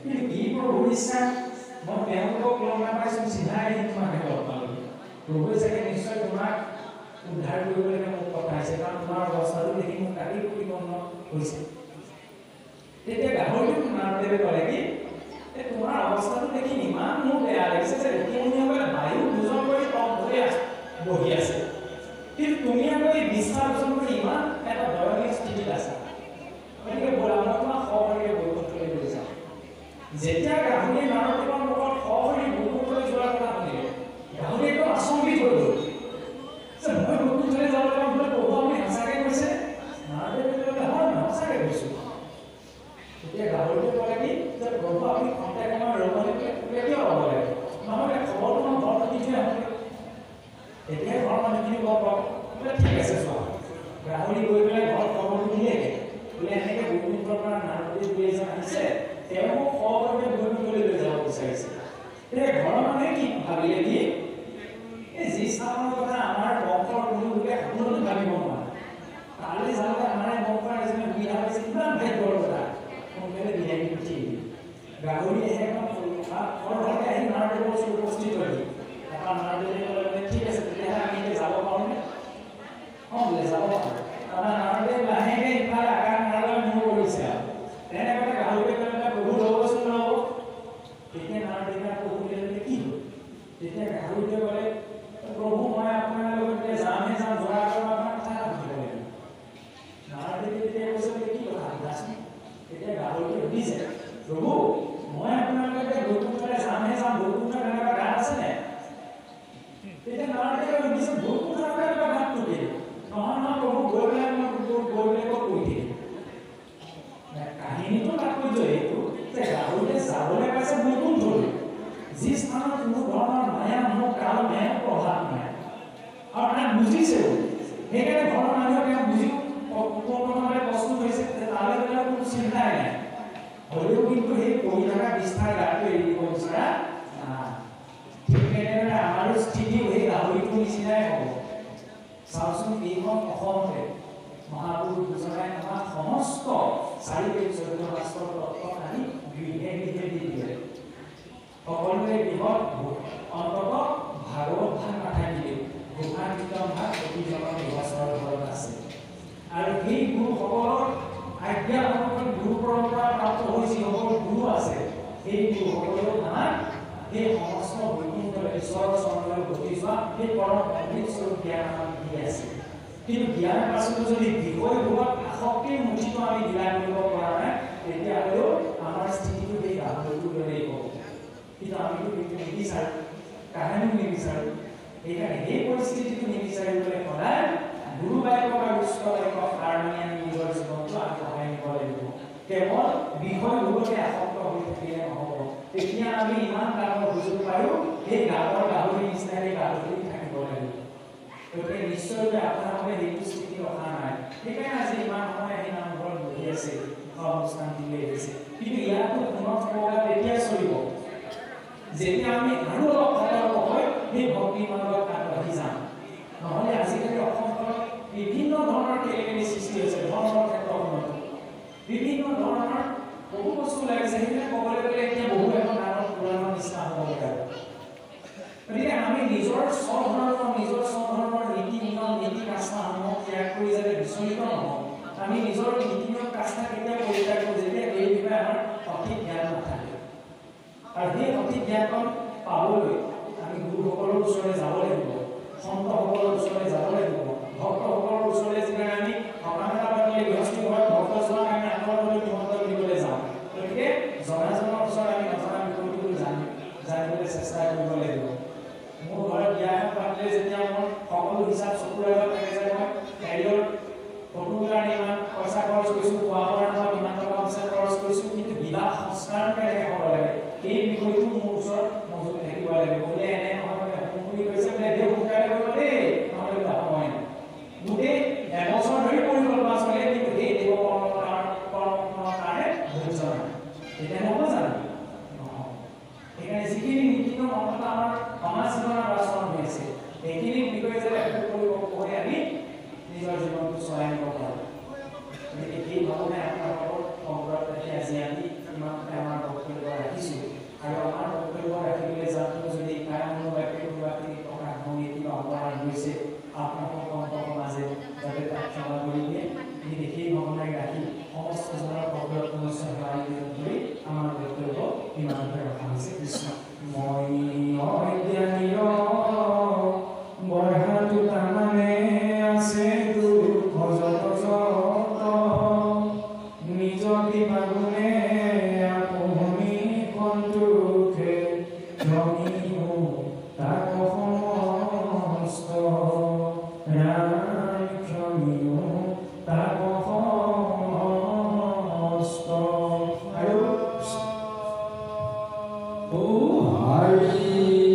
কিন্তু কি প্ৰভু বিশ্বাস মই তেওঁলোকক লগ নাপাইছোঁ চিধাই তোমাকে লগ পালোঁ প্ৰভুৱে চাগে নিশ্চয় তোমাক উদ্ধাৰ কৰিবলৈ মোক পঠাইছে কাৰণ তোমাৰ অৱস্থাটো দেখি মোক কাটি কুটি মন হৈছে তেতিয়া গাহৰিটো নাৰদেৱে ক'লে কি তোমাৰ অৱস্থাটো দেখি ইমান মোৰ বেয়া লাগিছে যে ঋষিমুনিসকলে বায়ু ভোজন কৰি তপ ধৰি বহি আছে কিন্তু তুমি আকৌ এই বিশ্বাস ভোজন কৰি ইমান এটা দয়নীয় স্থিতিত আছা গতিকে ব'লা মই তোমাক সহকাৰে বৈকুণ্ঠলৈ লৈ যাওঁ যেতিয়া গাহৰিয়ে নাৰদেৱৰ মুখত সহকাৰে বৈকুণ্ঠলৈ যোৱাৰ কথা শুনিলে গাহৰি একদম আচম্বিত হৈ গ'ল যে মই বৈকুণ্ঠলৈ যাব লাগিব বোলে প্ৰভু আপুনি সঁচাকৈ কৈছে নাৰদেৱে ক'লে হয় মই সঁচাকৈ কৈছোঁ তেতিয়া গাহৰিটোৱে ক'লে কি যে প্ৰভু আপুনি খন্তেক সময় ৰ'ব লাগিব কিয় ৰ'ব লাগিব নহ'লে খবৰটো মই ঘৰত দি থৈ আহোঁ তেতিয়াই ঘৰৰ মানুহখিনি গম পাব বোলে ঠিক আছে চোৱা গাহৰি গৈ পেলাই ঘৰত খবৰটো দিলেগৈ বোলে এনেকৈ বৈকুণ্ঠৰ পৰা নাৰদী দুই এজন আহিছে তেওঁক সহকাৰে বৈকুণ্ঠলৈ লৈ যাব বিচাৰিছে তেতিয়া ঘৰৰ মানুহে কি ভাবিলে কি এই যি স্থানৰ কথা আমাৰ বংশৰ কোনো লোকে সপোনতো ভাবিব নোৱাৰে তালৈ যাওঁতে আমাৰ বংশৰ এজনে সুবিধা পাইছে কিমান ভাগ্যৰ কথা সোনকালে বিদায় দি উঠি গাহৰি ঘৰতে আহি নাৰদেৱৰ ওচৰত উপস্থিত হ'লে তাৰপৰা নাৰদেৱে ক'লে ঠিক আছে তেতিয়াহ'লে আমি এতিয়া যাব পাৰোঁনে অঁ বোলে যাব পাৰোঁ তাৰপৰা নাৰদেৱ লাহেকৈ ইফালে আকাশ নাৰলৈ মূৰ কৰিছে আৰু তেনেকৈ গাহৰিয়ে ক'লে প্ৰভু ৰ'বচোন ৰ'ব তেতিয়া নাৰদেৱে আকৌ সুধিলে কি হ'ল তেতিয়া গাহৰিটোৱে ক'লে প্ৰভু মই আপোনাৰ লগত এতিয়া যামহে যাম যোৱাৰ আগত আপোনাৰ কথা এটা সুধিব লাগিব নাৰদেৱে তেতিয়া কৈছে কি কথা সোধাচোন তেতিয়া গাহৰিটোৱে সুধিছে প্ৰভু মই আপোনাৰ লগত এতিয়া বৈকুণ্ঠলৈ যামহে যাম বৈকুণ্ঠত এনেকুৱা গাত আছেনে তেতিয়া নাৰদেৱে সুধিছে বৈকুণ্ঠত এনেকুৱা গাতটো কি নহয় নহয় প্ৰভু গৈ পেলাই মই গৈ পেলাই ক'ত কৈ থাকিম কাহিনীটো তাৎপৰ্য এইটো যে গাহৰিয়ে যাবলৈ পাইছে বৈকুণ্ঠলৈ যি স্থানত কোনো ধৰণৰ মায়া মোহ কাল মায়া প্ৰভাৱ নাই আৰু তাক বুজিছেও সেইকাৰণে ঘৰৰ মানুহে তেওঁ বুজিও সম্পূৰ্ণভাৱে প্ৰস্তুত হৈছে যে তালৈ গ'লে কোনো চিন্তাই নাই হ'লেও কিন্তু সেই পৰি থকা বিস্তাৰ গাটো এৰি দিব বিচৰা ঠিক তেনেদৰে আমাৰো স্থিতিও সেই গাহৰিটোৰ নিচিনাই হ'ব চাওকচোন এইখন অসমতে মহাপুৰুষ দুজনাই আমাক সমস্ত 4 শাস্ত্ৰৰ তত্ত্ব আনি গৃহে গৃহে দি দিয়ে সকলোৱে বৃহৎ অন্তত ভাগৱত ভাগ নাথাকিলে ঘোষা কীৰ্তন ভাগ প্ৰতিজনৰ নিবাচৰ ঘৰত আছে আৰু সেই গুৰুসকলৰ আজ্ঞা অনুসৰি গুৰু পৰম্পৰা প্ৰাপ্ত হৈ যিসকল গুৰু আছে সেই গুৰুসকলেও আমাক সেই সমস্ত বৈকুণ্ঠলৈ ঈশ্বৰৰ চৰণলৈ গতি যোৱা সেই পৰম অমৃত স্বৰূপ জ্ঞান আমাক দি আছে কিন্তু জ্ঞান পাছতো যদি বিষয়বোৰত আসক্তিৰ মুঠিটো আমি জ্ঞান কৰিব পৰা নাই তেতিয়াহ'লেও আমাৰ স্থিতিটো সেই গাহৰিটোৰ দৰেই হ'ব কিন্তু আমিতো কিন্তু নিবিচাৰোঁ কাহানিও নিবিচাৰোঁ সেইকাৰণে সেই পৰিস্থিতিটো নিবিচাৰিবলৈ সদায় গুৰু বাক্য বা উচ্চ বাক্য সাৰ মানি আমি নিজৰ জীৱনটো আগবঢ়াই নিব লাগিব কেৱল বিষয়বোৰতে আসক্ত হৈ থাকিলে নহ'ব তেতিয়া আমি ইমান ডাঙৰ সুযোগ পাৰোঁ সেই গাঁৱৰ গাহৰি নিচিনাকৈ গাহৰি থাকিব লাগিব গতিকে নিশ্চয়কৈ আপোনালোকে সেইটো স্থিতি অহা নাই সেইকাৰণে আজি ইমান সময় আহি নামঘৰত বহি আছে অনুষ্ঠান দি আহিছে কিন্তু ইয়াতো পুনৰ থকা তেতিয়া চলিব যেতিয়া আমি আৰু অলপ সতৰ্ক হৈ সেই ভক্তি মাৰ্গত আগবাঢ়ি যাম নহ'লে আজিকালি অসমখনত বিভিন্ন ধৰণৰ খেলিমেলি সৃষ্টি হৈছে ধৰ্মৰ ক্ষেত্ৰখনত বিভিন্ন ধৰণৰ বহু বস্তু লাগিছে সেইবিলাক ক'বলৈ গ'লে এতিয়া বহু এখন ডাঙৰ পুৰাণৰ নিচিনা হ'ব লগা গতিকে আমি নিজৰ স্বধৰ্মৰ নীতি নিয়ম নীতি কাষ্ঠাসমূহ ত্যাগ কৰি যাতে বিচলিত নহওঁ আমি নিজৰ নীতি নিয়ম কাষ্ঠা কেতিয়া পৰিত্যাগ কৰোঁ যেতিয়া এই বিষয়ে আমাৰ সঠিক জ্ঞান নাথাকে আৰু সেই সঠিক জ্ঞানকণ পাবলৈ আমি গুৰুসকলৰ ওচৰলৈ যাব লাগিব সন্তসকলৰ ওচৰলৈ যাব লাগিব ভক্তসকলৰ ওচৰলৈ যেতিয়া আমি সকাম এটা পাতিলে গৃহস্থী ঘৰত ভক্ত যোৱাৰ কাৰণে আঁতৰলৈ নিমন্ত্ৰণ দিবলৈ যাওঁ গতিকে জনাজনৰ ওচৰত আমি নজনা বিষয়টো জানিবলৈ চেষ্টা কৰিব লাগিব মোৰ ঘৰত বিয়া এখন পাতিলে যেতিয়া মোৰ সকলো হিচাপ চকুৰ আগত থাকে যে মই হেৰিয়ৰ ফটোৰ কাৰণে ইমান পইচা খৰচ কৰিছোঁ খোৱা বোৱাৰ নামত ইমান টকা পইচা খৰচ কৰিছোঁ কিন্তু বিবাহ সংস্কাৰ কেনেকৈ হ'ব লাগে এই বিষয়টো মোৰ ওচৰত মজুত থাকিব লাগিব বোলে এনে নহয় শুনি কৈছে বোলে দেউ সোনকালে কৰিব দেই নহ'লে বোলে সময় নাই গোটেই এবছৰ ধৰি পৰিকল্পনা চলে কিন্তু এই দেৱ কৰ্মৰ কাৰণে ধৈৰ্য নাই তেতিয়া নহ'ব জানো নহয় সেইকাৰণে যিখিনি নীতি নিয়ম অন্তত আমাৰ সমাজ জীৱনৰ আচৰণ হৈ আছে সেইখিনি বিষয়ে যাতে কৰিব কৰি আমি নিজৰ জীৱনটো চলাই নিব পাৰোঁ গতিকে এই ভাৱনাই আপোনালোকৰ সংগ্ৰহ ৰাখি আজি আমি ইমানতে আমাৰ বক্তব্য আমাৰ বক্তব্য ইমানতে ৰখা হৈছে। কৃষ্ণ মই অজ্ঞানীয় বৰহাটো তামানে আছে তোৰ ভজত যত নিজ কৃপা গুণে আপুনি সন্তোষে জমিও তাক সমস্ত ৰাম ক্ষমিও তাক সমস্ত। আৰু Oh, Hari